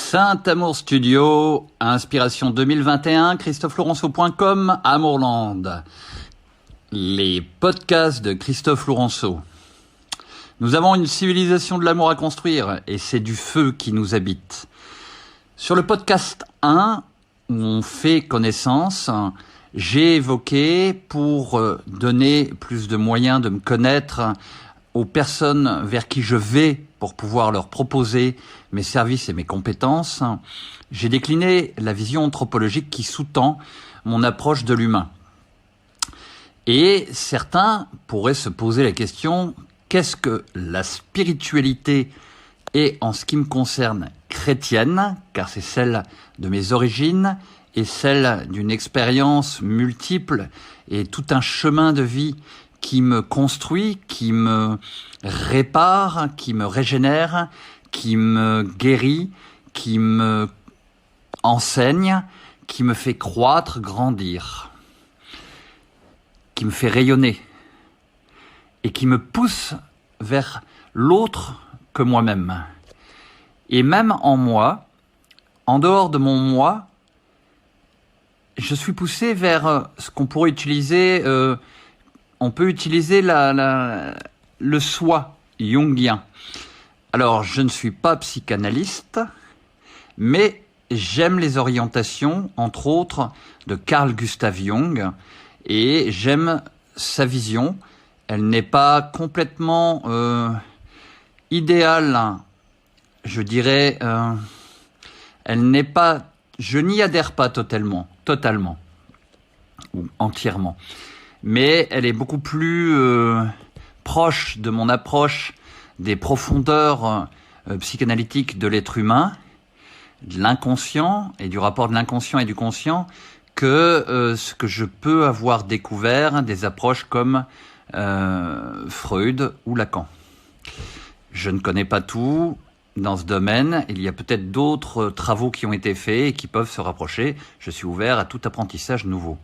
Saint-Amour Studio, Inspiration 2021, ChristopheLaurenceau.com, Amourland. Les podcasts de Christophe Laurenceau. Nous avons une civilisation de l'amour à construire et c'est du feu qui nous habite. Sur le podcast 1, où on fait connaissance, j'ai évoqué, pour donner plus de moyens de me connaître aux personnes vers qui je vais pour pouvoir leur proposer mes services et mes compétences, j'ai décliné la vision anthropologique qui sous-tend mon approche de l'humain. Et certains pourraient se poser la question, qu'est-ce que la spiritualité est, en ce qui me concerne, chrétienne, car c'est celle de mes origines et celle d'une expérience multiple et tout un chemin de vie qui me construit, qui me répare, qui me régénère, qui me guérit, qui me enseigne, qui me fait croître, grandir, qui me fait rayonner et qui me pousse vers l'autre que moi-même. Et même en moi, en dehors de mon moi, je suis poussé vers ce qu'on pourrait utiliser, on peut utiliser le soi jungien. Alors, je ne suis pas psychanalyste, mais j'aime les orientations, entre autres, de Carl Gustav Jung, et j'aime sa vision. Elle n'est pas complètement idéale, je dirais. Elle n'est pas. Je n'y adhère pas totalement, ou entièrement. Mais elle est beaucoup plus proche de mon approche des profondeurs psychanalytiques de l'être humain, de l'inconscient et du rapport de l'inconscient et du conscient, que ce que je peux avoir découvert des approches comme Freud ou Lacan. Je ne connais pas tout dans ce domaine. Il y a peut-être d'autres travaux qui ont été faits et qui peuvent se rapprocher. Je suis ouvert à tout apprentissage nouveau.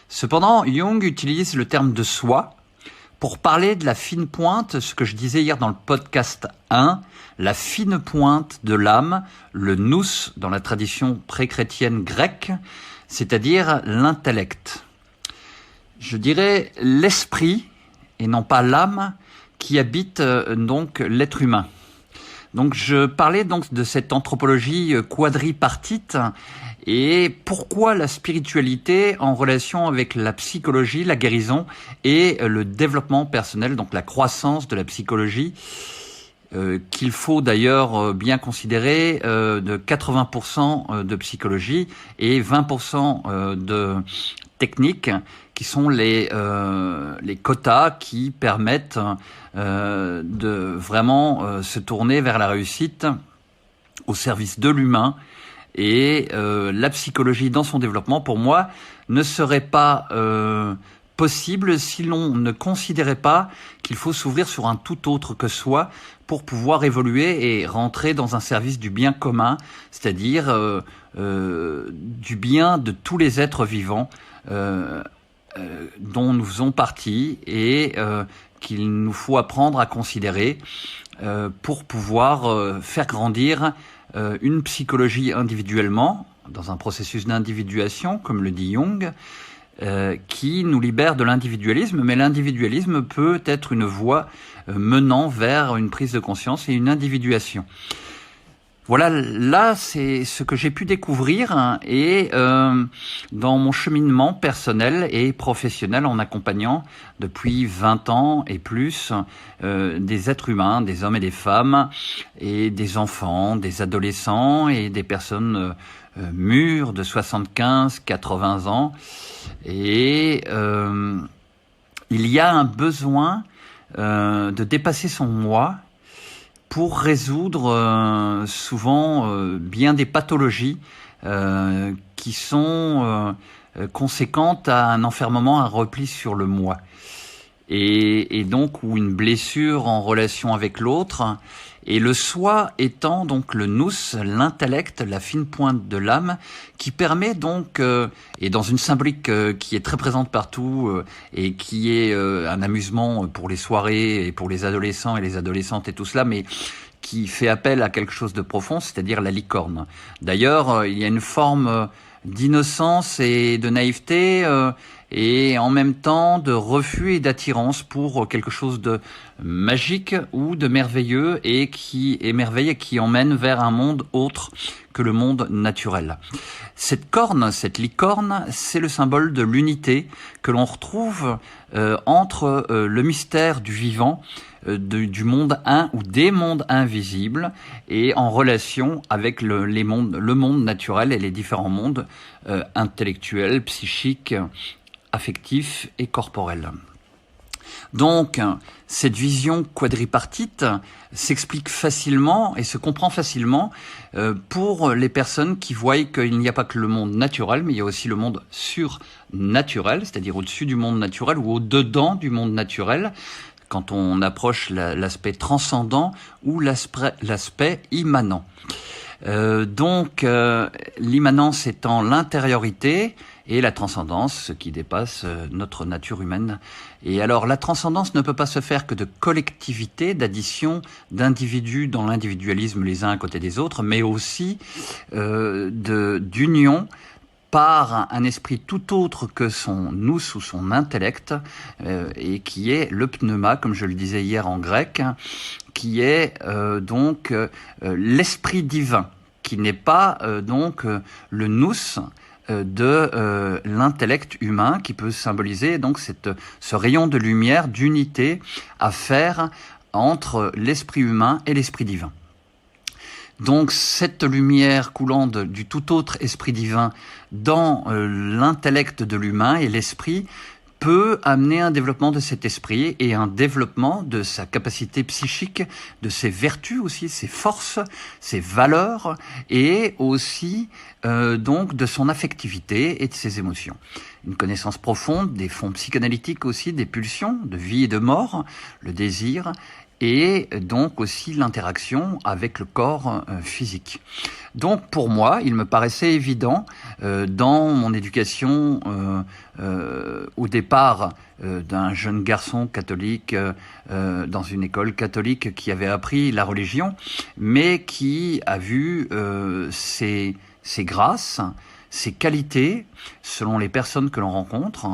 Cependant, Jung utilise le terme de soi pour parler de la fine pointe, ce que je disais hier dans le podcast 1, la fine pointe de l'âme, le nous dans la tradition pré-chrétienne grecque, c'est-à-dire l'intellect. Je dirais l'esprit, et non pas l'âme, qui habite donc l'être humain. Donc je parlais donc de cette anthropologie quadripartite et pourquoi la spiritualité en relation avec la psychologie, la guérison et le développement personnel, donc la croissance de la psychologie, qu'il faut d'ailleurs bien considérer de 80% de psychologie et 20% de technique, qui sont les quotas qui permettent de vraiment se tourner vers la réussite au service de l'humain. Et la psychologie dans son développement, pour moi, ne serait pas possible si l'on ne considérait pas qu'il faut s'ouvrir sur un tout autre que soi pour pouvoir évoluer et rentrer dans un service du bien commun, c'est-à-dire du bien de tous les êtres vivants dont nous faisons partie et qu'il nous faut apprendre à considérer pour pouvoir faire grandir une psychologie individuellement, dans un processus d'individuation, comme le dit Jung, qui nous libère de l'individualisme, mais l'individualisme peut être une voie menant vers une prise de conscience et une individuation. Voilà, là, c'est ce que j'ai pu découvrir et dans mon cheminement personnel et professionnel en accompagnant depuis 20 ans et plus des êtres humains, des hommes et des femmes, et des enfants, des adolescents et des personnes mûres de 75, 80 ans. Et il y a un besoin de dépasser son moi pour résoudre souvent bien des pathologies qui sont conséquentes à un enfermement, un repli sur le moi. Et donc, ou une blessure en relation avec l'autre. Et le soi étant donc le nous, l'intellect, la fine pointe de l'âme, qui permet donc, et dans une symbolique qui est très présente partout, et qui est un amusement pour les soirées et pour les adolescents et les adolescentes et tout cela, mais qui fait appel à quelque chose de profond, c'est-à-dire la licorne. D'ailleurs, il y a une forme d'innocence et de naïveté et en même temps de refus et d'attirance pour quelque chose de magique ou de merveilleux et qui émerveille et qui emmène vers un monde autre que le monde naturel. Cette corne, cette licorne, c'est le symbole de l'unité que l'on retrouve entre le mystère du vivant, du monde ou des mondes invisibles et en relation avec le monde naturel et les différents mondes intellectuels, psychiques, affectifs et corporels. Donc, cette vision quadripartite s'explique facilement et se comprend facilement pour les personnes qui voient qu'il n'y a pas que le monde naturel, mais il y a aussi le monde surnaturel, c'est-à-dire au-dessus du monde naturel ou au-dedans du monde naturel, quand on approche l'aspect transcendant ou l'aspect immanent. L'immanence étant l'intériorité et la transcendance, ce qui dépasse notre nature humaine. Et alors, la transcendance ne peut pas se faire que de collectivité, d'addition d'individus dans l'individualisme les uns à côté des autres, mais aussi d'union par un esprit tout autre que son nous ou son intellect, et qui est le pneuma, comme je le disais hier en grec, qui est l'esprit divin, qui n'est pas le nous de l'intellect humain, qui peut symboliser donc ce rayon de lumière, d'unité à faire entre l'esprit humain et l'esprit divin. Donc cette lumière coulant du tout autre esprit divin dans l'intellect de l'humain et l'esprit peut amener un développement de cet esprit et un développement de sa capacité psychique, de ses vertus aussi, ses forces, ses valeurs et aussi de son affectivité et de ses émotions. Une connaissance profonde des fonds psychanalytiques aussi, des pulsions de vie et de mort, le désir et donc aussi l'interaction avec le corps physique. Donc pour moi, il me paraissait évident dans mon éducation au départ d'un jeune garçon catholique dans une école catholique qui avait appris la religion, mais qui a vu ses grâces, ses qualités, selon les personnes que l'on rencontre,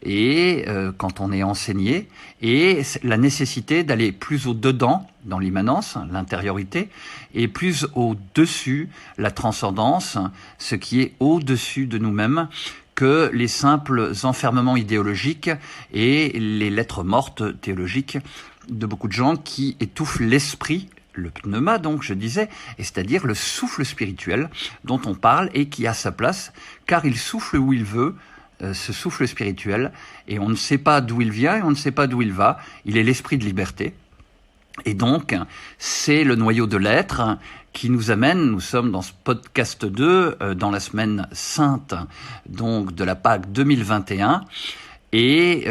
et quand on est enseigné, et la nécessité d'aller plus au-dedans, dans l'immanence, l'intériorité, et plus au-dessus, la transcendance, ce qui est au-dessus de nous-mêmes, que les simples enfermements idéologiques et les lettres mortes théologiques de beaucoup de gens qui étouffent l'esprit, le pneuma donc je disais, et c'est-à-dire le souffle spirituel dont on parle et qui a sa place, car il souffle où il veut, ce souffle spirituel, et on ne sait pas d'où il vient et on ne sait pas d'où il va. Il est l'esprit de liberté. Et donc, c'est le noyau de l'être qui nous amène, nous sommes dans ce podcast 2, dans la semaine sainte donc de la Pâque 2021, et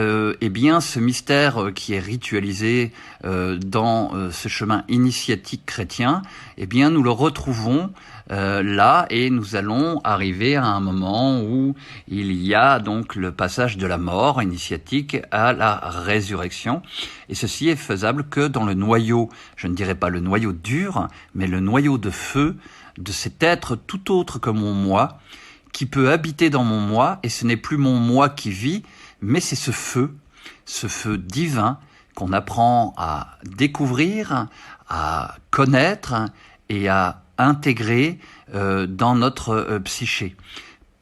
bien ce mystère qui est ritualisé dans ce chemin initiatique chrétien, bien nous le retrouvons là, et nous allons arriver à un moment où il y a donc le passage de la mort initiatique à la résurrection, et ceci est faisable que dans le noyau, je ne dirais pas le noyau dur, mais le noyau de feu de cet être tout autre que mon moi, qui peut habiter dans mon moi, et ce n'est plus mon moi qui vit, mais c'est ce feu divin qu'on apprend à découvrir, à connaître et à intégrer dans notre psyché.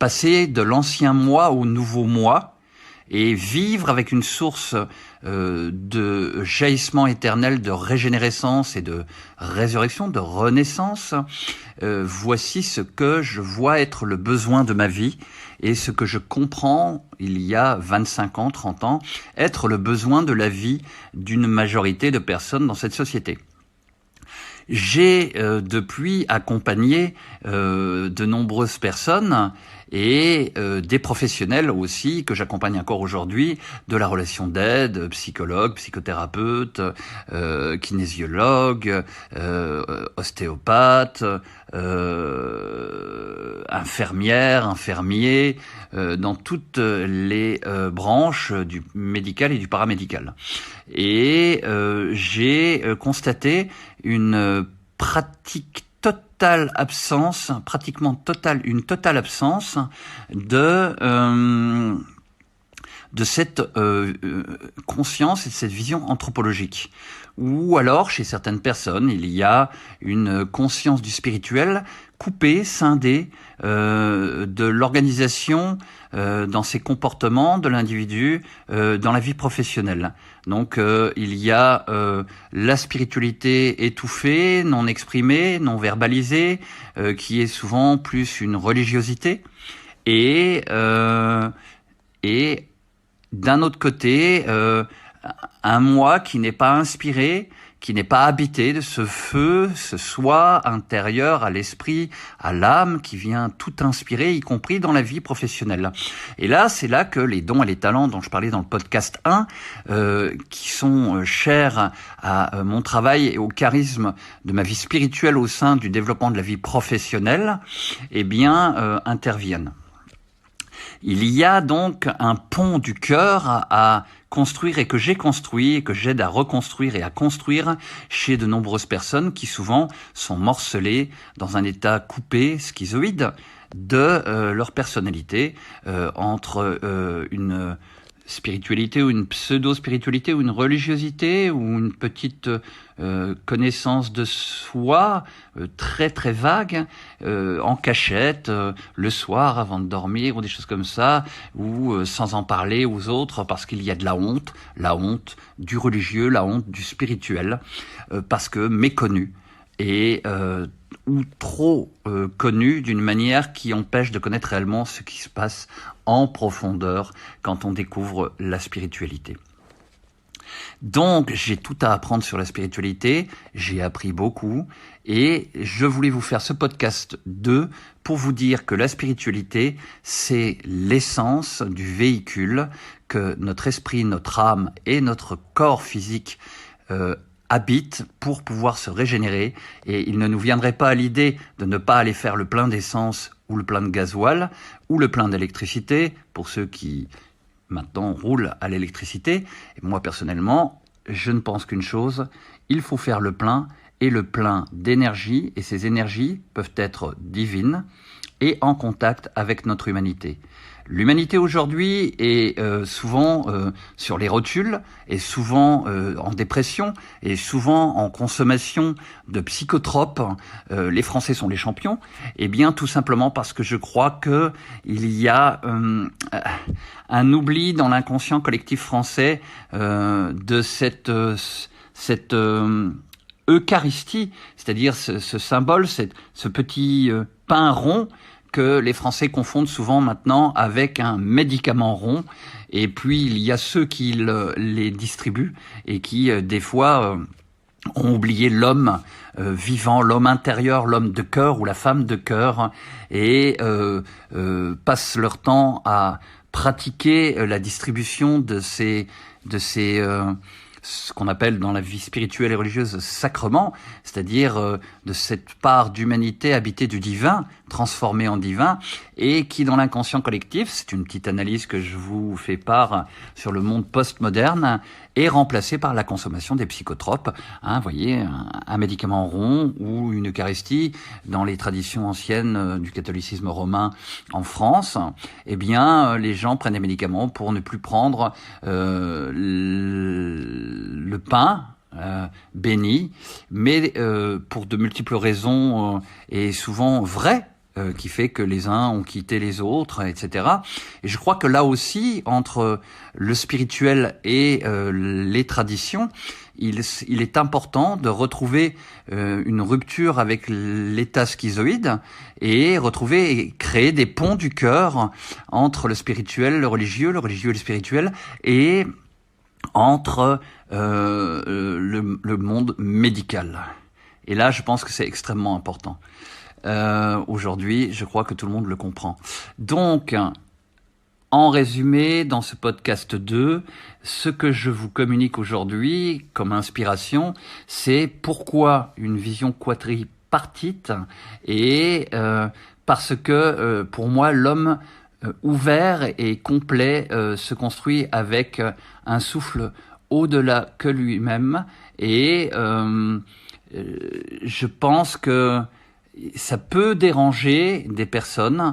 Passer de l'ancien moi au nouveau moi et vivre avec une source de jaillissement éternel, de régénérescence et de résurrection, de renaissance. Voici ce que je vois être le besoin de ma vie et ce que je comprends il y a 25 ans, 30 ans, être le besoin de la vie d'une majorité de personnes dans cette société. J'ai depuis accompagné de nombreuses personnes et des professionnels aussi que j'accompagne encore aujourd'hui, de la relation d'aide, psychologue, psychothérapeute, kinésiologue, ostéopathe, infirmière, infirmier, dans toutes les branches du médical et du paramédical. Et j'ai constaté une une totale absence de cette conscience et de cette vision anthropologique. Ou alors, chez certaines personnes, il y a une conscience du spirituel coupée, scindée de l'organisation dans ses comportements de l'individu dans la vie professionnelle. Donc il y a la spiritualité étouffée, non exprimée, non verbalisée, qui est souvent plus une religiosité, et d'un autre côté, un moi qui n'est pas inspiré, qui n'est pas habité de ce feu, ce soi intérieur à l'esprit, à l'âme, qui vient tout inspirer, y compris dans la vie professionnelle. Et là, c'est là que les dons et les talents dont je parlais dans le podcast 1, qui sont chers à mon travail et au charisme de ma vie spirituelle au sein du développement de la vie professionnelle, interviennent. Il y a donc un pont du cœur à construire et que j'ai construit et que j'aide à reconstruire et à construire chez de nombreuses personnes qui souvent sont morcelées dans un état coupé, schizoïde de leur personnalité, entre une spiritualité ou une pseudo-spiritualité ou une religiosité ou une petite connaissance de soi très très vague, en cachette, le soir avant de dormir ou des choses comme ça, ou sans en parler aux autres parce qu'il y a de la honte du religieux, la honte du spirituel, parce que méconnu et ou trop connu d'une manière qui empêche de connaître réellement ce qui se passe en profondeur quand on découvre la spiritualité. Donc, j'ai tout à apprendre sur la spiritualité, j'ai appris beaucoup, et je voulais vous faire ce podcast 2 pour vous dire que la spiritualité, c'est l'essence du véhicule que notre esprit, notre âme et notre corps physique habitent pour pouvoir se régénérer, et il ne nous viendrait pas à l'idée de ne pas aller faire le plein d'essence ou le plein de gasoil ou le plein d'électricité pour ceux qui maintenant roulent à l'électricité. Et moi personnellement, je ne pense qu'une chose, il faut faire le plein, et le plein d'énergie, et ces énergies peuvent être divines et en contact avec notre humanité. L'humanité aujourd'hui est souvent sur les rotules, est souvent en dépression, est souvent en consommation de psychotropes. Les Français sont les champions. Eh bien, tout simplement parce que je crois que il y a un oubli dans l'inconscient collectif français de cette Eucharistie, c'est-à-dire ce symbole, ce petit pain rond que les Français confondent souvent maintenant avec un médicament rond. Et puis, il y a ceux qui les distribuent et qui, des fois, ont oublié l'homme vivant, l'homme intérieur, l'homme de cœur ou la femme de cœur, et passent leur temps à pratiquer la distribution de ces ce qu'on appelle dans la vie spirituelle et religieuse sacrement, c'est-à-dire de cette part d'humanité habitée du divin, transformée en divin, et qui dans l'inconscient collectif, c'est une petite analyse que je vous fais part sur le monde postmoderne, est remplacée par la consommation des psychotropes. Vous voyez, un médicament rond ou une Eucharistie dans les traditions anciennes du catholicisme romain en France, eh bien, les gens prennent des médicaments pour ne plus prendre le pain béni, mais pour de multiples raisons et souvent vraies, qui fait que les uns ont quitté les autres, etc. Et je crois que là aussi, entre le spirituel et les traditions, il est important de retrouver une rupture avec l'état schizoïde et créer des ponts du cœur entre le spirituel, le religieux et le spirituel, et entre le monde médical. Et là, je pense que c'est extrêmement important. Aujourd'hui, je crois que tout le monde le comprend. Donc, en résumé, dans ce podcast 2, ce que je vous communique aujourd'hui comme inspiration, c'est pourquoi une vision quadripartite, et parce que pour moi, l'homme ouvert et complet se construit avec un souffle au-delà que lui-même, et je pense que ça peut déranger des personnes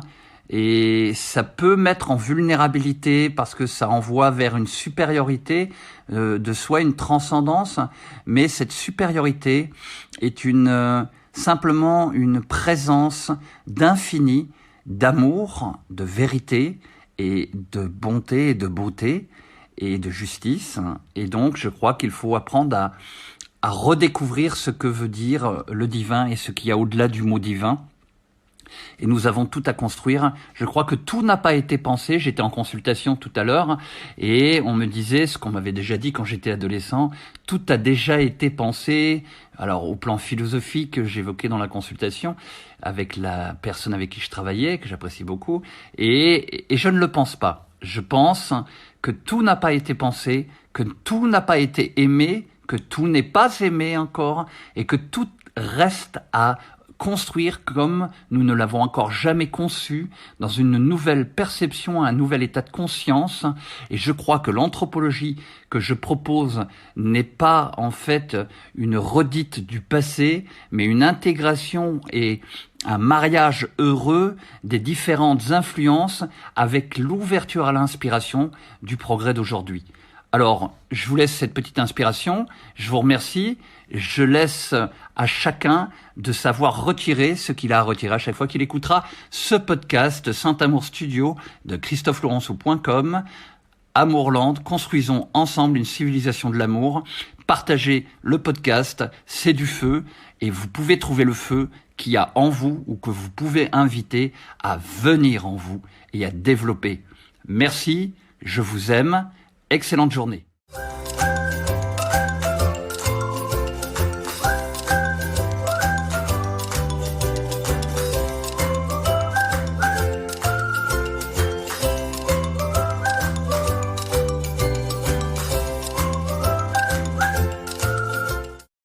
et ça peut mettre en vulnérabilité parce que ça envoie vers une supériorité de soi, une transcendance, mais cette supériorité est simplement une présence d'infini, d'amour, de vérité et de bonté et de beauté et de justice. Et donc je crois qu'il faut apprendre à redécouvrir ce que veut dire le divin et ce qu'il y a au-delà du mot divin. Et nous avons tout à construire. Je crois que tout n'a pas été pensé. J'étais en consultation tout à l'heure et on me disait ce qu'on m'avait déjà dit quand j'étais adolescent. Tout a déjà été pensé. Alors au plan philosophique que j'évoquais dans la consultation avec la personne avec qui je travaillais, que j'apprécie beaucoup. Et je ne le pense pas. Je pense que tout n'a pas été pensé, que tout n'a pas été aimé, que tout n'est pas aimé encore et que tout reste à construire comme nous ne l'avons encore jamais conçu, dans une nouvelle perception, un nouvel état de conscience. Et je crois que l'anthropologie que je propose n'est pas en fait une redite du passé, mais une intégration et un mariage heureux des différentes influences avec l'ouverture à l'inspiration du progrès d'aujourd'hui. Alors, je vous laisse cette petite inspiration, je vous remercie, je laisse à chacun de savoir retirer ce qu'il a à retirer à chaque fois qu'il écoutera ce podcast Saint-Amour Studio de christophelaurenceau.com. Amourland, construisons ensemble une civilisation de l'amour. Partagez le podcast, c'est du feu, et vous pouvez trouver le feu qu'il y a en vous ou que vous pouvez inviter à venir en vous et à développer. Merci, je vous aime. Excellente journée.